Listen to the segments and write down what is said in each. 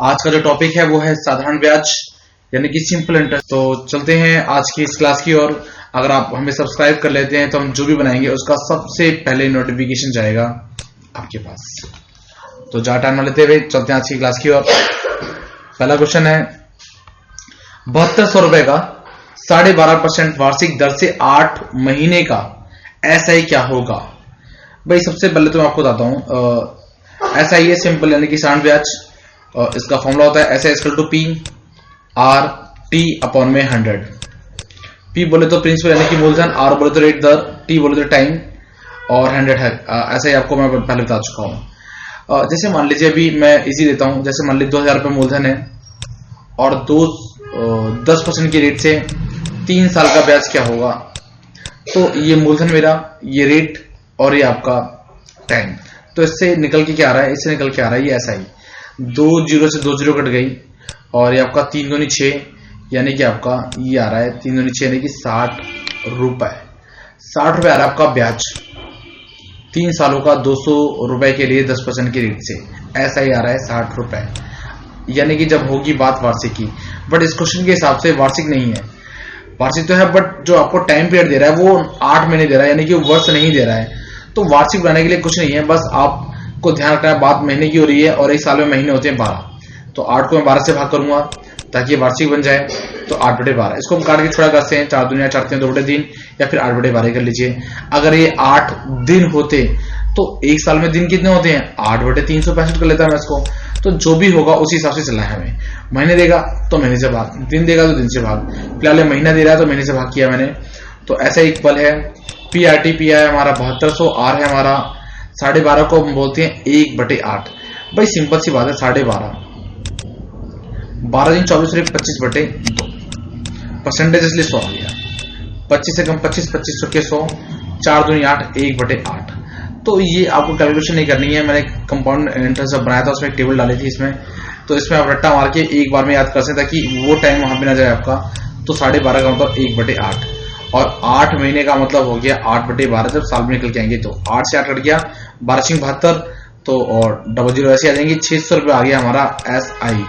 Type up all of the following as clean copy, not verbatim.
आज का जो टॉपिक है वो है साधारण ब्याज यानी कि सिंपल इंटरेस्ट। तो चलते हैं आज की इस क्लास की ओर। अगर आप हमें सब्सक्राइब कर लेते हैं तो हम जो भी बनाएंगे उसका सबसे पहले नोटिफिकेशन जाएगा आपके पास। तो ज्यादा टाइम न लेते हुए चलते हैं आज की क्लास की ओर। पहला क्वेश्चन है 7200 रुपए का 12.5% वार्षिक दर से 8 महीने का एसआई क्या होगा। भाई सबसे पहले तो मैं आपको बताता हूं एसआई है सिंपल यानी कि साधारण ब्याज। इसका फॉर्मूला होता है S equal to P R T upon में 100। पी बोले तो प्रिंसिपल यानी कि मूलधन, आर बोले तो रेट दर, टी बोले तो टाइम और 100 है। ऐसा ही आपको मैं पहले बता चुका हूं। जैसे मान लीजिए अभी मैं इजी देता हूं, जैसे मान लीजिए 2000 रुपये मूलधन है और 10% की रेट से 3 साल का ब्याज क्या होगा। तो ये मूलधन मेरा, ये रेट और ये आपका टाइम। तो इससे निकल के क्या आ रहा है, इससे निकल के आ रहा है ये ऐसा ही 2 जीरो से 2 जीरो कट गई और ये आपका 3 दूनी 6 यानी कि आपका ये आ रहा है 3 दूनी 6 यानी कि 60 रुपए। 60 रुपए आ रहा है आपका ब्याज 3 सालों का 200 रुपए के लिए 10% की रेट से। ऐसा ही आ रहा है 60 रुपए यानी कि जब होगी बात वार्षिक की। बट इस क्वेश्चन के हिसाब से वार्षिक नहीं है, वार्षिक तो है बट जो आपको टाइम पीरियड दे रहा है वो 8 महीने दे रहा है यानी कि वर्ष नहीं दे रहा है। तो वार्षिक बनाने के लिए कुछ नहीं है, बस आपको ध्यान रखना है बात महीने की हो रही है और एक साल में महीने होते हैं 12। तो 8 को मैं 12 से भाग करूंगा ताकि ये वार्षिक बन जाए। तो 8/12 इसको हम काट के छोड़ा करते हैं, 4 दुनिया 4 2/3 या फिर 8/12 कर लीजिए। अगर ये 8 दिन होते तो एक साल में दिन कितने होते हैं 8/365 कर लेता है मैं इसको। तो जो भी होगा उसी हिसाब से चलना है हमें। महीने देगा तो महीने से भाग, दिन देगा तो दिन से भाग। फिलहाल महीना दे रहा है तो महीने से भाग किया मैंने। तो ऐसा एक पल है पी आर टी। पी है हमारा 7200, आर है हमारा 12.5 को हम बोलते हैं 1/8। भाई सिंपल सी बात है 12.5 12 दिन 24 25/2 परसेंटेज इसलिए 100 आ गया। 25 से कम 25, 25 चौके 100, 4 दूनी 8, 1/8। तो ये आपको कैलकुलेशन नहीं करनी है, मैंने कंपाउंड इंटरेस्ट बनाया था उसमें एक टेबल डाली थी इसमें। तो इसमें आप रट्टा मार के एक बार में याद कर सकते ताकि वो टाइम वहां पे ना जाए आपका। तो 12.5 का मतलब 1/8 और 8 महीने का मतलब हो गया 8/12। जब साल में निकल के आएंगे तो 8 से 8 कट गया 12×72 तो और 00 ऐसे आ जाएंगे। 600 रुपए आ गया हमारा एस आई।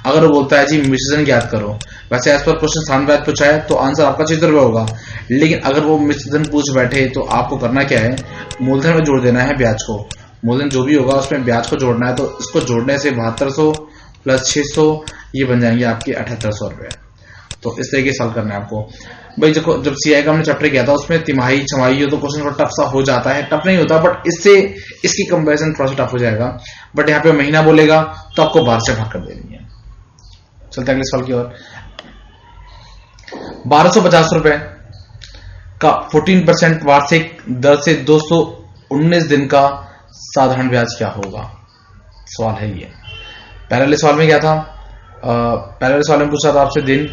अगर वो बोलता है जी मिश्रण ज्ञात करो, वैसे एज पर क्वेश्चन साधारण ब्याज पूछा है तो आंसर आपका 600 रुपए होगा। लेकिन अगर वो मिश्रण पूछ बैठे तो आपको करना क्या है, मूलधन में जोड़ देना है ब्याज को। मूलधन जो भी होगा उसमें ब्याज को जोड़ना है। तो इसको जोड़ने से 7200 प्लस 600 ये बन जाएंगे आपके 7800 रुपए। तो इस तरीके से सॉल्व करना है आपको। भाई देखो जब सीआई का हमने चैप्टर किया था उसमें तिमाही छमाही हो तो क्वेश्चन थोड़ा टफ सा हो जाता है, टफ नहीं होता बट इससे इसकी कंपैरिजन थोड़ा सा टफ हो जाएगा। बट यहाँ पे महीना बोलेगा तो आपको 12 से भाग कर देनी है। चलते अगले सवाल की ओर। 1250 रुपए का 14% वार्षिक दर से 219 दिन का साधारण ब्याज क्या होगा। सवाल है ये। पहले सवाल में क्या था, पहले सवाल में पूछा था आपसे दिन,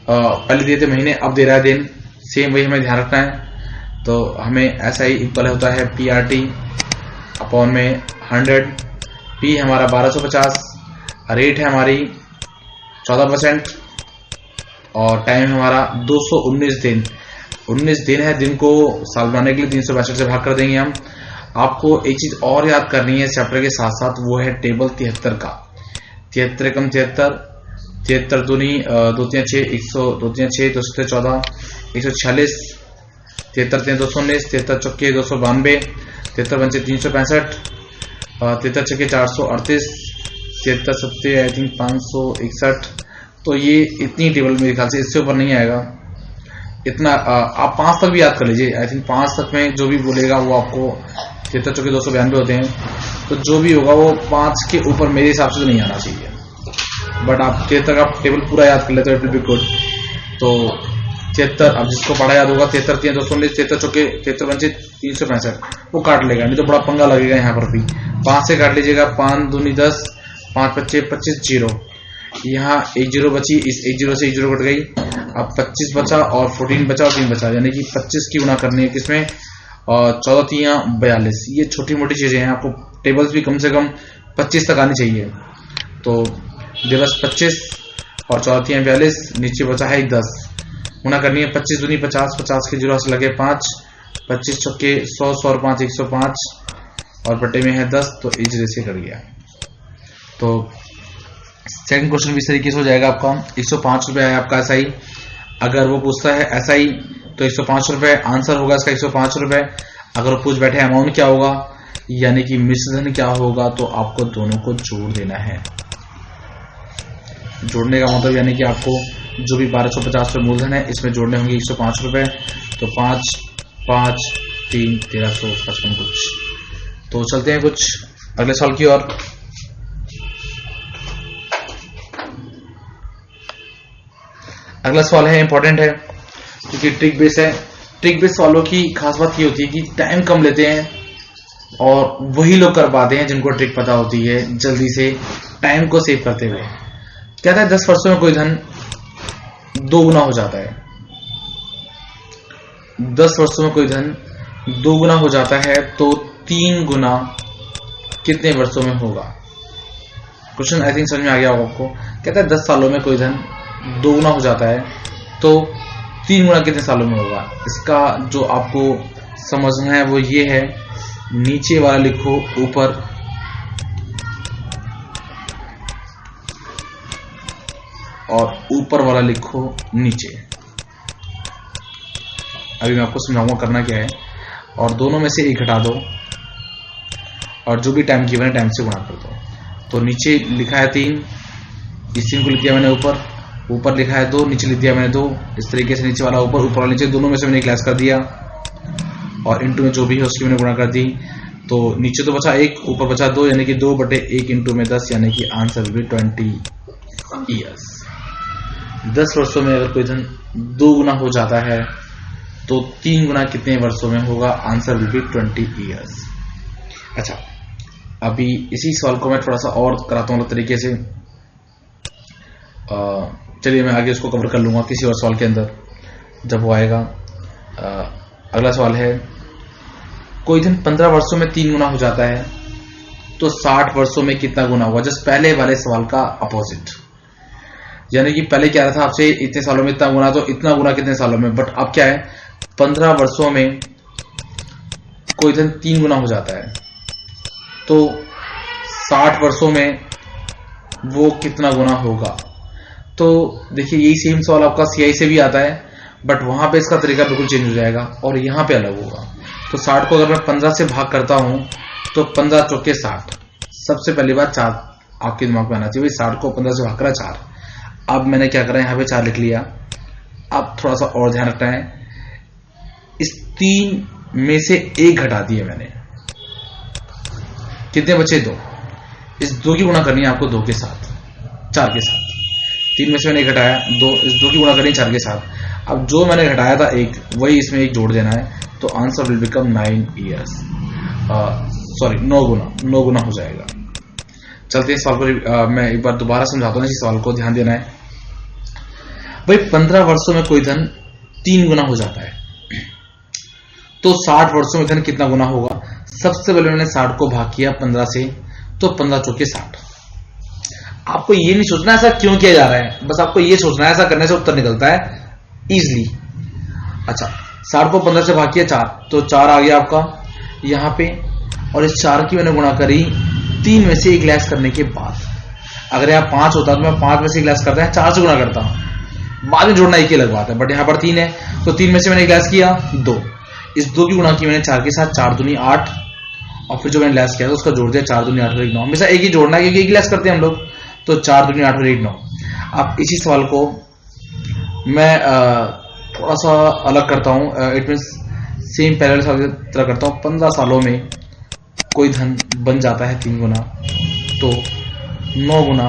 पहले दिए थे महीने, अब दे रहा है दिन। सेम वही हमें ध्यान रखना है। तो हमें ऐसा ही इक्वल होता है पी आर टी अपॉन में 100। पी हमारा 1250, रेट है हमारी 14% और टाइम हमारा 219 दिन। 19 दिन है, दिन को साल बनाने के लिए 362 से भाग कर देंगे हम। आपको एक चीज और याद करनी है चैप्टर के साथ साथ, वो है टेबल 73 का। 73 कम 73, 73 दूनी 2 3 6, 100 2 3 6, 214, 146, 73 3 219, 73 चौके 292, 73 पंचे 365, 73 छक्के 438, 73 सत्ते आई थिंक 561। तो ये इतनी टेबल मेरे ख्याल से, इससे ऊपर नहीं आएगा इतना। आप 5 तक भी याद कर लीजिए। आई थिंक 5 तक में जो भी बोलेगा वो आपको 73 चौके 292 होते हैं। तो जो भी होगा वो 5 के ऊपर मेरे हिसाब से तो नहीं आना चाहिए। बट आप 73 का टेबल पूरा याद कर लेते हो, इट विल बी गुड। तो 73, अब जिसको पढ़ा याद होगा 73 3 219, 73 चौके 73 पंचे 365 वो काट लेगा, नहीं तो बड़ा पंगा लगेगा यहाँ पर भी। 5 से काट लीजिएगा, 5 दूनी 10, 5 25 25 जीरो, यहाँ 1 जीरो बची, इस 1 जीरो से 1 जीरो कट गई। अब 25 बचा और 14 बचा और 3 बचा, यानी कि 25 की गुना करनी है किसमें, और 14 3 42। ये छोटी मोटी चीजें हैं, आपको टेबल्स भी कम से कम 25 तक आनी चाहिए। तो दिवस 25 और 14 3 42, नीचे बचा है 10, गुना करनी है 25 दूनी 50, 50 के जीरो से लगे 5, 25 चौके 100, 100 और 5 105 और बटे में है 10, तो इस जैसे कट गया। तो सेकंड क्वेश्चन भी इस तरीके से हो जाएगा आपका। 105 रुपए है आपका SI। अगर वो पूछता है SI तो 105 रुपए आंसर होगा इसका 105 रुपए। अगर वो पूछ बैठे अमाउंट क्या होगा यानी कि मिश्रधन क्या होगा, तो आपको दोनों को जोड़ देना है। जोड़ने का मतलब यानी कि आपको जो भी 1250 रुपए मूलधन है इसमें जोड़ने होंगे 105 रुपए। तो 5 5 3 1355 कुछ। तो चलते हैं कुछ अगले सवाल की ओर। अगला सवाल है इंपॉर्टेंट है क्योंकि ट्रिक बेस है। ट्रिक बेस सवालों की खास बात ये होती है कि टाइम कम लेते हैं और वही लोग कर पाते हैं जिनको ट्रिक पता होती है जल्दी से टाइम को सेव करते हुए। कहता है 10 वर्षों में कोई धन 2 गुना हो जाता है। 10 वर्षों में कोई धन 2 गुना हो जाता है तो 3 गुना कितने वर्षों में होगा। क्वेश्चन आई थिंक समझ में आ गया होगा आपको। कहता है 10 सालों में कोई धन 2 गुना हो जाता है तो 3 गुना कितने सालों में होगा। इसका जो आपको समझना है वो ये है, नीचे वाला लिखो ऊपर और ऊपर वाला लिखो नीचे। अभी मैं आपको समझाऊंगा करना क्या है। और दोनों में से एक घटा दो और जो भी टाइम गिवन है टाइम से गुणा कर दो। तो नीचे लिखा है 3, इस 3 को लिख दिया मैंने ऊपर, ऊपर लिखा है 2, नीचे लिख दिया मैंने 2। इस तरीके से नीचे वाला ऊपर, ऊपर वाला नीचे, दोनों में से मैंने क्लास कर दिया और इंटू में जो भी है उसकी मैंने गुणा कर दी। तो नीचे तो बचा 1, ऊपर बचा 2 यानी कि 2/1 इंटू में 10 यानी कि आंसर भी 20 ईयर्स। 10 वर्षों में अगर कोई धन 2 गुना हो जाता है तो 3 गुना कितने वर्षों में होगा, आंसर विल बी 20 ईयर्स। अच्छा, अभी इसी सवाल को मैं थोड़ा सा और कराता हूँ तरीके से। चलिए मैं आगे उसको कवर कर लूंगा किसी और सवाल के अंदर जब वो आएगा। अगला सवाल है, कोई धन 15 वर्षों में 3 गुना हो जाता है तो 60 वर्षों में कितना गुना होगा। जस्ट पहले वाले सवाल का अपोजिट, यानी कि पहले क्या था आपसे इतने सालों में इतना गुना, तो इतना गुना कितने सालों में। बट अब क्या है, 15 वर्षों में कोई धन 3 गुना हो जाता है तो 60 वर्षों में वो कितना गुना होगा। तो देखिए यही सेम सवाल आपका CI से भी आता है बट वहां पे इसका तरीका बिल्कुल चेंज हो जाएगा और यहां पे अलग होगा। तो 60 को अगर मैं 15 से भाग करता हूं तो 15 चौके 60। सबसे पहली बात 4 आपके दिमाग में आना चाहिए, 60 को 15 से भाग करा 4। अब मैंने क्या करा, यहां पे 4 लिख लिया। अब थोड़ा सा और ध्यान रखना है, इस 3 में से 1 घटा दिए मैंने, कितने बचे 2। इस 2 की गुणा करनी है आपको 2 के साथ, 4 के साथ। 3 में से मैंने 1 घटाया 2, इस 2 की गुणा करनी है 4 के साथ। अब जो मैंने घटाया था 1 वही इसमें 1 जोड़ देना है तो answer will become 9 years. Sorry 9 गुना हो जाएगा। चलते हैं सवाल पर, मैं एक बार दोबारा समझाता हूँ, इस सवाल को ध्यान देना है। भाई 15 वर्षों में कोई धन 3 गुना हो जाता है तो 60 वर्षों में धन कितना गुना होगा। सबसे पहले मैंने 60 को भाग किया 15 से तो 15 चौके 60। आपको ये नहीं सोचना ऐसा क्यों किया जा रहा है, बस आपको ये सोचना है ऐसा करने से उत्तर निकलता है इजिली। अच्छा, 60 को 15 से भाग किया 4 तो 4 आ गया आपका यहां पे, और इस 4 की मैंने गुणा करी 3 में से 1 लेस करने के बाद। अगर यहाँ 5 होता तो मैं 5 में से 1 लेस करता है 4 से गुणा करता हूं, बाद में जोड़ना एक ही अलग बात है। बट यहाँ पर 3 है तो 3 में से मैंने 1 लेस किया 2, इस 2 की गुणा की मैंने 4 के साथ, 4 दूनी 8 और फिर जो मैंने लेस किया तो उसका जोड़ दिया 4 दूनी 8 और 1 9। हमेशा एक ही जोड़ना है क्योंकि एक ही लेस करते हैं हम लोग, तो 4 दूनी 8 और 1 9। अब इसी सवाल को मैं थोड़ा सा अलग करता हूं, इट मीन्स सेम पैरेलल सवाल की तरह करता हूं। 15 सालों में कोई धन बन जाता है 3 गुना तो 9 गुना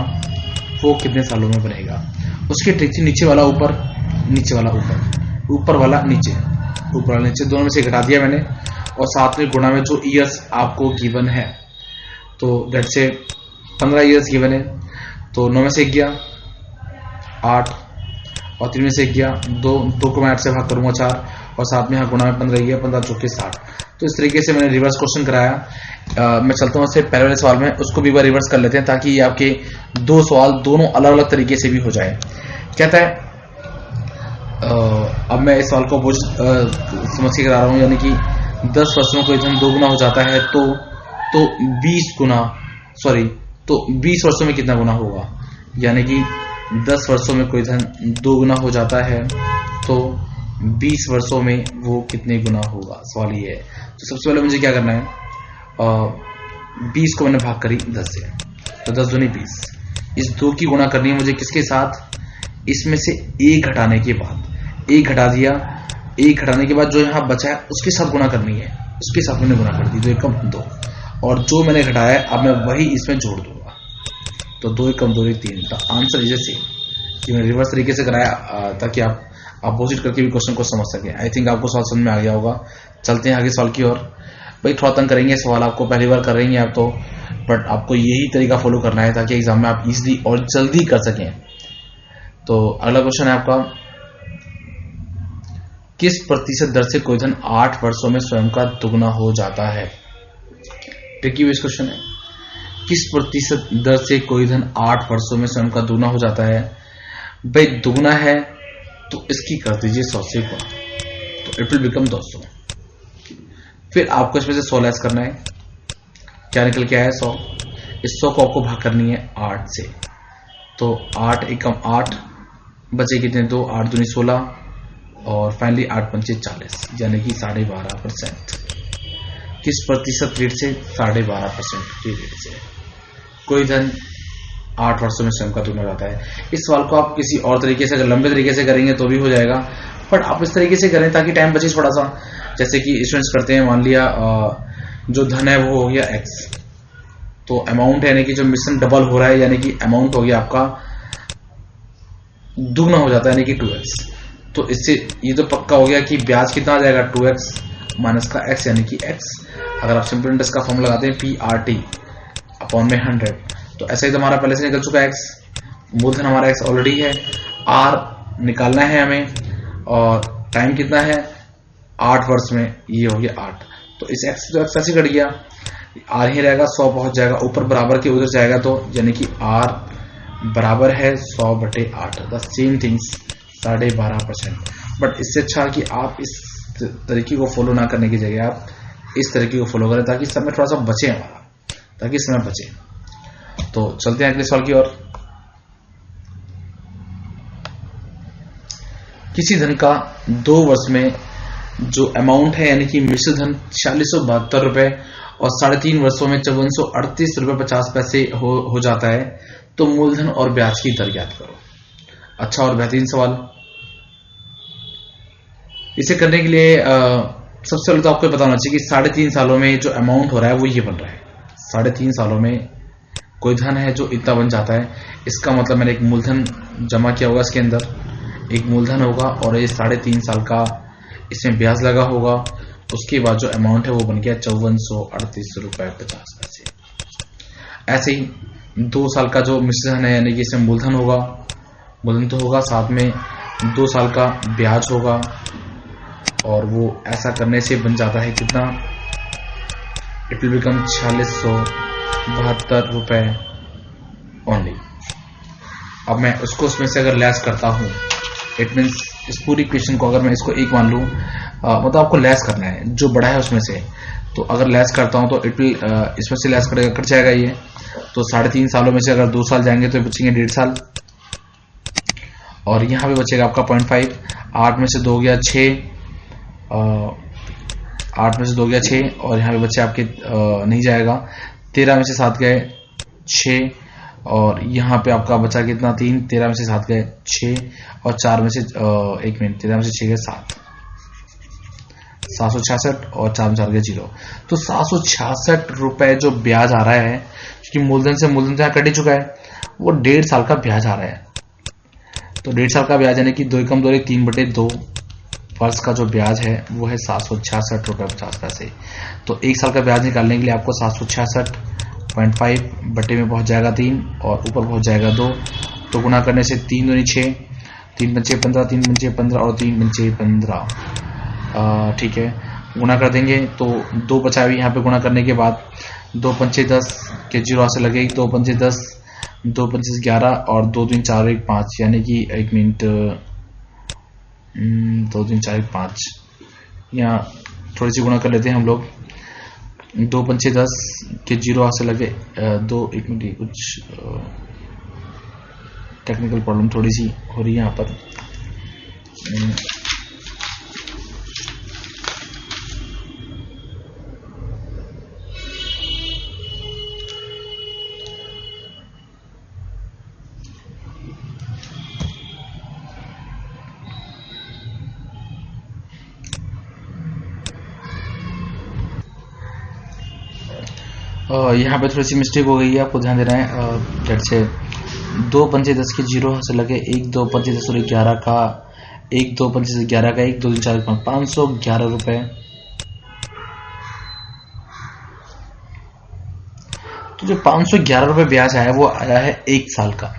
वो कितने सालों में बनेगा। उसकी ट्रिक थी नीचे वाला ऊपर, नीचे वाला ऊपर, ऊपर वाला नीचे, ऊपर वाला नीचे, दोनों में से घटा दिया मैंने और साथ में गुणा में जो ईयर्स आपको गिवन है, तो दैट से 15 ईयर्स गिवन है तो 9 में से 1 गया 8 और 3 में से 1 गया 2 को मैं 8 से भाग करूंगा 4 और साथ में यहाँ गुणा में 15 गया 15 चौके 60। तो इस तरीके से मैंने रिवर्स क्वेश्चन कराया। मैं चलता हूँ इससे पहले वाले सवाल में, उसको भी बार रिवर्स कर लेते हैं ताकि ये आपके 2 सवाल दोनों अलग अलग तरीके से भी हो जाए। कहता है अब मैं इस सवाल को समझ के करा रहा हूँ, यानी कि 10 वर्षों में कोई धन 2 गुना हो जाता है तो 20 वर्षों में कितना गुना होगा। यानी कि 10 वर्षों में कोई धन 2 गुना हो जाता है, तो 20 वर्षों में वो कितने गुना होगा, सवाल ये है। तो सबसे पहले मुझे क्या करना है, 20 को मैंने भाग करी 10 से, तो 10 दूनी 20, इस 2 की गुणा करनी है मुझे किसके साथ, इसमें से 1 घटाने के बाद, 1 घटा दिया, 1 घटाने के बाद जो यहाँ बचा है उसके साथ गुणा करनी है, उसके साथ मैंने गुणा कर दी, 2 एकम 2, और जो मैंने घटाया है अब मैं वही इसमें जोड़ दूंगा, तो 2 एकम 2 3। तो आंसर इज सेम, कि मैंने रिवर्स तरीके से कराया ताकि आप अपोजिट करके भी क्वेश्चन को समझ सकें। आई थिंक आपको सवाल समझ में आ गया होगा। चलते हैं आगे सवाल की ओर। भाई थोड़ा तंग करेंगे सवाल, आपको पहली बार कर रही हैं आप तो, बट आपको यही तरीका फॉलो करना है ताकि एग्जाम में आप इजीली और जल्दी कर सकें। तो अगला क्वेश्चन है आपका, किस प्रतिशत दर से कोई धन 8 वर्षों में स्वयं का दुगना हो जाता है। ट्रिकी बेस क्वेश्चन है, किस प्रतिशत दर से कोई धन 8 वर्षों में स्वयं का दुगना हो जाता है। भाई दुगना है तो इसकी कर दीजिए 100 से गुणा, तो इट विल बिकम 200। फिर आपको इसमें से 100 लेस करना है, क्या निकल के आया 100, इस 100 को आपको भाग करनी है 8 से, तो 8 एकम 8, बचे कितने 2, 8 दूनी 16, और फाइनली 8 पंचे 40, यानी कि 12.5%। किस प्रतिशत रेट से, 12.5% की रेट से कोई धन 8 वर्षों में स्वयं का दुगना हो जाता है। इस सवाल को आप किसी और तरीके से, अगर लंबे तरीके से करेंगे तो भी हो जाएगा, बट आप इस तरीके से करें ताकि टाइम बचे थोड़ा सा। जैसे कि स्टूडेंट्स करते हैं, मान लिया जो धन है वो हो गया x, तो अमाउंट यानी कि जो मिश्रण डबल हो रहा है, यानी कि अमाउंट हो गया आपका दुगना हो जाता है, यानी कि 2x। तो इससे ये तो पक्का हो गया कि ब्याज कितना आ जाएगा, 2x माइनस का x, यानी कि x। अगर आप सिंपल इंटरेस्ट का फॉर्मूला लगाते हैं PRT अपॉन में 100, तो ऐसा ही तो हमारा पहले से निकल चुका है x, मूलधन हमारा x ऑलरेडी है, r निकालना है हमें, और टाइम कितना है 8 वर्ष में, ये हो गया 8, तो इस x तो x ऐसे कट गया, r ही रहेगा, 100 पहुंच जाएगा ऊपर, बराबर के उधर जाएगा, तो यानी कि r बराबर है 100/8, द सेम थिंग्स 12.5%। बट इससे अच्छा कि आप इस तरीके को फॉलो ना करने की जगह आप इस तरीके को फॉलो करें ताकि समय थोड़ा सा बचे हमारा, ताकि समय बचे। तो चलते हैं अगले सवाल की ओर। किसी धन का 2 वर्ष में जो अमाउंट है, यानी कि मिश्र धन 4672 रुपए और 3.5 वर्षों में 5438 रुपए 50 पैसे हो जाता है, तो मूलधन और ब्याज की दर ज्ञात करो। अच्छा और बेहतरीन सवाल। इसे करने के लिए सबसे पहले तो आपको पता होना चाहिए कि 3.5 सालों में जो अमाउंट हो रहा है वो ये बन रहा है। 3.5 सालों में कोई धन है जो इतना बन जाता है, इसका मतलब मैंने एक मूलधन जमा किया होगा, इसके अंदर एक मूलधन होगा और ये 3.5 साल का इसमें ब्याज लगा होगा, उसके बाद जो अमाउंट है वो बन गया 5438 रुपए 50 पैसे। ऐसे ही 2 साल का जो मिश्रण है, यानी कि इसमें मूलधन होगा, मूलधन तो होगा, साथ में 2 साल का ब्याज होगा, और वो ऐसा करने से बन जाता है कितना, इट विल बिकम 4672 रुपए ओनली। अब मैं उसको उसमें से अगर लेस करता हूं, इट मीन्स इस पूरी क्वेश्चन को अगर मैं इसको 1 मान लूं, मतलब आपको लेस करना है जो बड़ा है उसमें से, तो अगर लेस करता हूं तो इट विल इसमें से लेस करेगा, कट जाएगा ये, तो 3.5 सालों में से अगर 2 साल जाएंगे तो बचेंगे 1.5 साल, और यहां पे बचेगा आपका 0.5, 8 में से 2 गया 6, 8 में से 2 गया 6, और यहाँ पे बच्चे आपके नहीं जाएगा, 13 में से 7 गए 6, और यहाँ पे आपका बचा कितना 3, 13 में से 7 गए 6, और 4 में से 1 मिनट 13 में से 6 गए 7, 766, और 4 में 4 गए 0, तो 766 रुपए जो ब्याज आ रहा है, क्योंकि मूलधन से मूलधन यहाँ कट ही चुका है, वो 1.5 साल का ब्याज आ रहा है। तो 1.5 साल का ब्याज यानी कि 2 एकम 2 3/2 वर्ष का जो ब्याज है वो है 766 रुपए 50 पैसे। तो 1 साल का ब्याज निकालने के लिए आपको 766.5 बटे में पहुंच जाएगा 3 और ऊपर पहुंच जाएगा 2, तो गुणा करने से 3 दूनी 6, 3 पंचे 15, 3 पंचे 15 और 3 पंचे 15, ठीक है, गुणा कर देंगे तो 2 बचा हुई यहाँ पे गुणा करने के बाद, 2 पंचे 10 के 0 से लगे, 2 पंचे 10, 2 पंचे 11 और 2 3 4 1 5, यानी कि 1 मिनट 2 3 4 1 5, यहाँ थोड़ी सी गुणा कर लेते हैं हम लोग, 2 पंचे 10 के 0 से लगे 2 1 मिनट कुछ टेक्निकल प्रॉब्लम थोड़ी सी हो रही है यहाँ पर। यहाँ पे थोड़ी सी मिस्टेक हो गई है, आपको ध्यान देना है। जैसे 2 पंचे 10 के 0 से लगे 1 2 पंचे 10 और 11 का 1 2 पंचे 11 का 1 2 3 4 5 511 रुपए। तो जो 511 रुपए ब्याज आया वो आया है 1 साल का।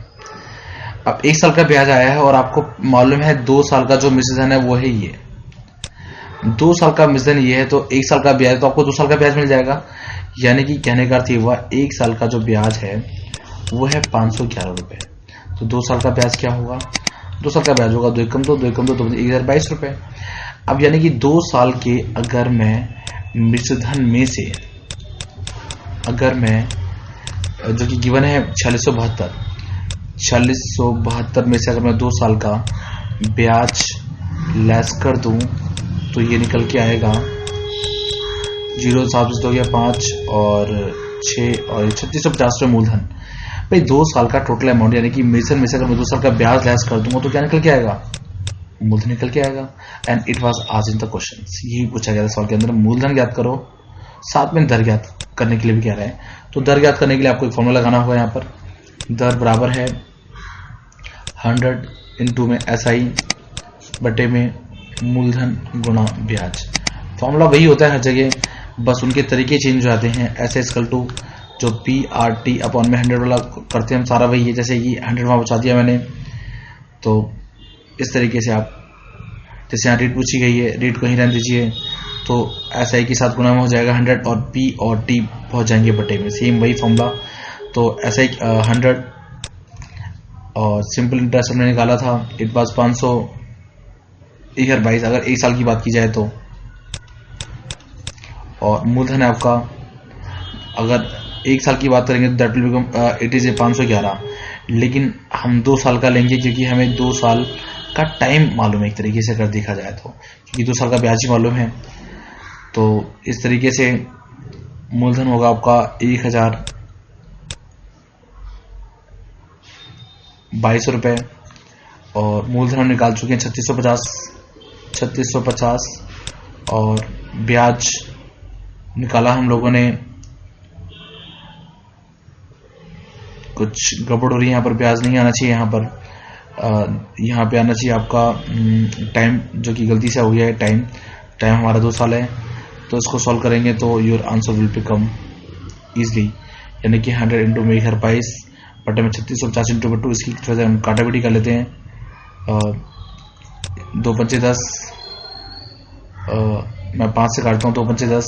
अब 1 साल का ब्याज आया है और आपको मालूम है 2 साल का जो मिश्रण है वो है ये 2 साल का मिश्रण ये है, तो 1 साल का ब्याज, तो आपको 2 साल का ब्याज मिल जाएगा। यानी कि कहने का अर्थ ये हुआ 1 साल का जो ब्याज है वो है 511 रुपए। तो 2 साल का ब्याज क्या होगा? 2 साल का ब्याज होगा 2 एकम 2 2 एकम 2 तो 1022 रुपए। अब यानी कि 2 साल के अगर मैं मिश्रधन में से, अगर मैं जो कि गिवन है 4672 में से अगर मैं 2 साल का ब्याज लेस कर दूं तो ये निकल के आएगा 0 7 हो गया 5 और 6 और 3650 रुपये मूलधन। भाई 2 साल का टोटल अमाउंट यानी कि मिश्रण में से अगर मैं 2 साल का ब्याज लेस कर दूंगा तो क्या निकल के आएगा? मूलधन निकल के आएगा। And it was asked in the question, यही पूछा गया था सवाल के अंदर। मूलधन ज्ञात करो, साथ में दर ज्ञात करने के लिए भी कह रहे हैं। तो दर ज्ञात करने के लिए आपको एक फॉर्मूला लगाना होगा। यहाँ पर दर बराबर है 100 इंटू में SI बटे में मूलधन गुणा ब्याज। फॉर्मूला वही होता है हर जगह, बस उनके तरीके चेंज हो जाते हैं। ऐसे इक्वल टू जो PRT अपॉन में 100 वाला करते हैं हम, सारा वही है। जैसे कि 100 वहां बचा दिया मैंने, तो इस तरीके से आप, जैसे यहाँ रेट पूछी गई है, रेट को ही रहने दीजिए, तो SI के साथ गुणा में हो जाएगा 100 और P और T पहुंच जाएंगे बटे में, सेम वही फॉर्मूला। तो SI 100 और सिंपल इंटरेस्ट हमने निकाला था, इट वाज 522 अगर 1 साल की बात की जाए तो। और मूलधन है आपका, अगर 1 साल की बात करेंगे तो that will become it is 511, लेकिन हम 2 साल का लेंगे क्योंकि हमें 2 साल का टाइम मालूम है एक तरीके से अगर देखा जाए तो, क्योंकि 2 साल का ब्याज ही मालूम है। तो इस तरीके से मूलधन होगा आपका 1022 रुपए और मूलधन हम निकाल चुके हैं 3650 और ब्याज निकाला हम लोगों ने, कुछ गड़बड़ हो रही है यहाँ पर, ब्याज नहीं आना चाहिए यहाँ पर, यहाँ पे आना चाहिए आपका टाइम, जो कि गलती से हो गया है। टाइम हमारा 2 साल है, तो इसको सॉल्व करेंगे तो your answer will become easily, यानी कि 100 इंटू में 1022 बटे में 3650 इंटू 2, इसकी थोड़ा सा हम काटाबिटी कर लेते हैं। 2 पंचे 10, मैं 5 से काटता हूँ, 2 पंचे 10,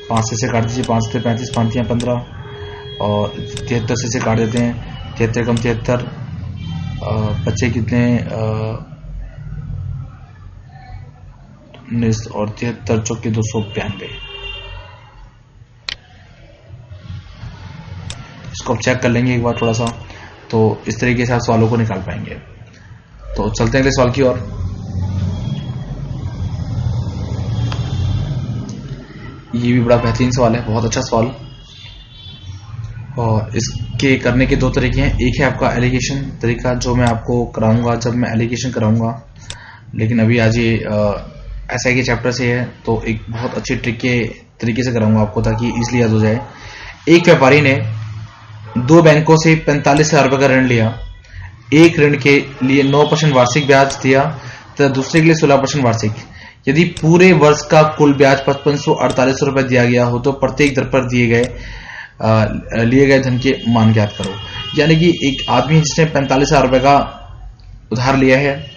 5 से काट दीजिए, 5 से 35, 5 या 15 और 73 से काट देते हैं, 73 कम 73, बच्चे कितने 19 और 73 चौके 292। इसको अब चेक कर लेंगे एक बार थोड़ा सा, तो इस तरीके से आप सवालों को निकाल पाएंगे। तो चलते हैं अगले सवाल की ओर। ये भी बड़ा बेहतरीन सवाल है, बहुत अच्छा सवाल। और इसके करने के 2 तरीके हैं। एक है आपका एलिगेशन तरीका, जो मैं आपको कराऊंगा जब मैं एलिगेशन कराऊंगा, लेकिन अभी आज ये SI के चैप्टर से है, तो एक बहुत अच्छी ट्रिक के तरीके से कराऊंगा आपको ताकि इजीली याद हो जाए। एक व्यापारी ने 2 बैंकों से 45,000 रुपए का ऋण लिया। एक ऋण के लिए 9% वार्षिक ब्याज दिया तथा दूसरे के लिए 16% वार्षिक। यदि पूरे वर्ष का कुल ब्याज 5548 रुपए दिया गया हो तो प्रत्येक दर पर लिए गए धन के मान ज्ञात करो। यानी कि एक आदमी जिसने 45,000 रुपए का उधार लिया है,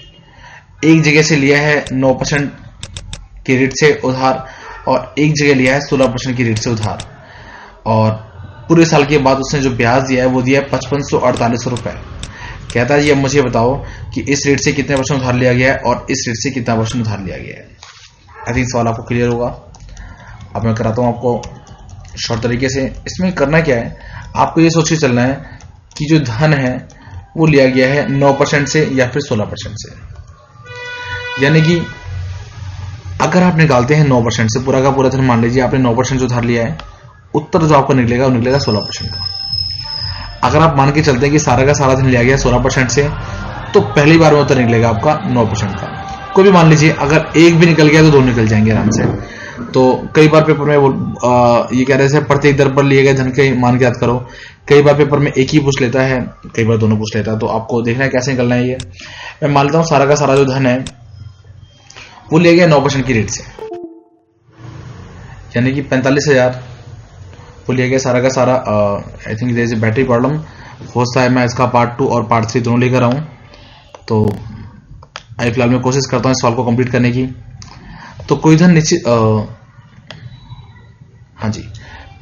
एक जगह से लिया है 9% की रेट से उधार और एक जगह लिया है 16% की रेट से उधार, और पूरे साल के बाद उसने जो ब्याज दिया है वो दिया है 5548 रुपए। कहता है जी अब मुझे बताओ कि इस रेट से कितने % उधार लिया गया है और इस रेट से कितना % उधार लिया गया है। आई थिंक सवाल आपको क्लियर होगा। अब मैं कराता हूं आपको शॉर्ट तरीके से। इसमें करना क्या है, आपको ये सोच के चलना है कि जो धन है वो लिया गया है 9% से या फिर 16% से। यानी कि अगर आप निकालते हैं 9% से, पूरा का पूरा धन मान लीजिए आपने 9% जो धर लिया है, उत्तर जो आपका निकलेगा वो निकलेगा 16% का। अगर आप मान के चलते हैं कि सारा का सारा धन लिया गया 16% से, तो पहली बार में उत्तर निकलेगा आपका 9% का। कोई भी मान लीजिए अगर एक भी निकल गया तो दो निकल जाएंगे आराम से। तो कई बार पेपर में ये कह रहे थे प्रत्येक दर पर लिए गए धन के मान के याद करो। कई बार पेपर में एक ही पूछ लेता है, कई बार दोनों पूछ लेता है, तो आपको देखना है कैसे निकलना है। ये मैं मान लेता हूँ सारा का सारा जो धन है वो लिया गया 9% की रेट से, यानी कि 45,000 वो लिया गया सारा का सारा। I think there is a battery problem, हो सकता है मैं इसका पार्ट 2 और पार्ट 3 दोनों लेकर आऊं। तो आई फिलहाल मैं कोशिश करता हूं इस सवाल को कंप्लीट करने की। तो कोई धन निश्चित हाँ जी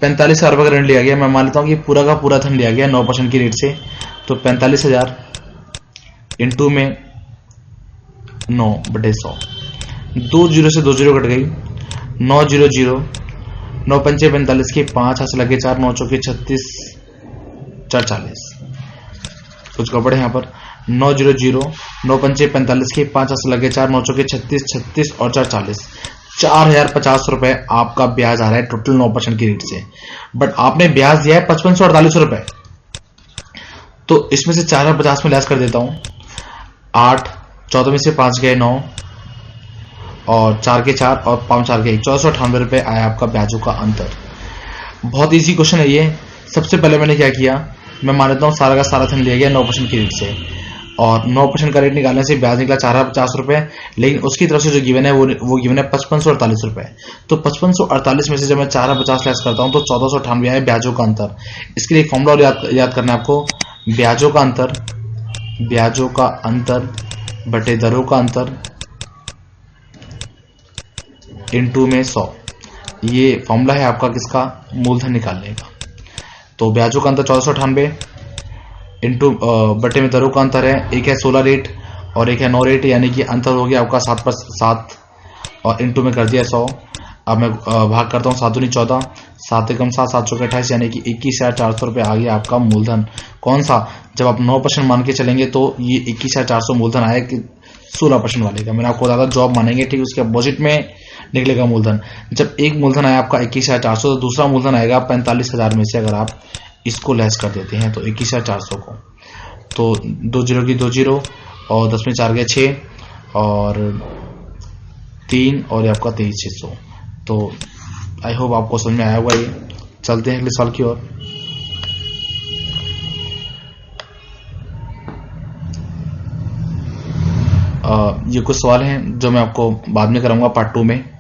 45,000 रुपये का ऋण लिया गया। मैं मान लेता हूं कि पूरा का पूरा धन लिया गया 9% की रेट से। तो 45,000 इंटू में 9/100, 2 जीरो से 2 जीरो कट गई, 9 0 0, 9 पंचे 45 के 5 हाथ लगे 4, 9 चौके 36, 4 40। कुछ गड़बड़ है यहाँ पर। 9 0 0, 9 पंचे 45 के 5 हाथ लगे 4, 9 चौके 36, 36 और 4 40। 4,050 रुपए आपका ब्याज आ रहा है टोटल 9% की रेट से। बट आपने ब्याज दिया है 5548 रुपए। तो इसमें से 4,050 में लैस कर देता हूं। 8, 14 में से 5 गए 9, और 4 के 4 और 5 4 के 1, 1498 रुपए आया आपका ब्याजों का अंतर। बहुत इजी क्वेश्चन है ये। सबसे पहले मैंने क्या किया, मैं मान लेता हूँ सारा का सारा धन लिया गया 9% की रेट से, और 9% का रेट निकालने से ब्याज निकला 4,050 रुपए। लेकिन उसकी तरफ से जो गिवन है वो गिवन है 5548 रुपए। तो 5548 में से जब मैं 4,050 लेस करता हूँ तो 1498 आया ब्याजों का अंतर। इसके लिए फॉर्मूला याद करना है आपको, ब्याजों का अंतर बटे दरों का अंतर इनटू में 100। ये फॉर्मूला है आपका किसका, मूलधन निकालने का। तो ब्याजों का अंतर 1498 इंटू बटे में दरों का अंतर है, एक है 16 रेट और एक है 9 रेट, यानी कि अंतर हो गया आपका 7 और इंटू में कर दिया 100। अब मैं भाग करता हूँ 7 दूनी 14, 7 एकम 7, 7 चौके 28, यानी कि 21,400 रुपये आ गया आपका मूलधन। कौन सा, जब आप 9% मान के चलेंगे तो ये 21,400 मूलधन आया कि 16% वाले का। मैंने आपको बताया जॉब मानेंगे ठीक, उसके अपोजिट में निकलेगा मूलधन। जब एक मूलधन आया आपका 21,400 तो दूसरा मूलधन आएगा 45,000 में से अगर आप इसको लेस कर देते हैं तो 21,400 को। तो 2 जीरो की 2 जीरो और 10 में 4 गए 6 और 3 और ये आपका 23,600। तो आई होप आपको समझ में आया होगा ये। चलते हैं अगले सवाल की ओर। ये कुछ सवाल हैं जो मैं आपको बाद में कराऊंगा पार्ट 2 में।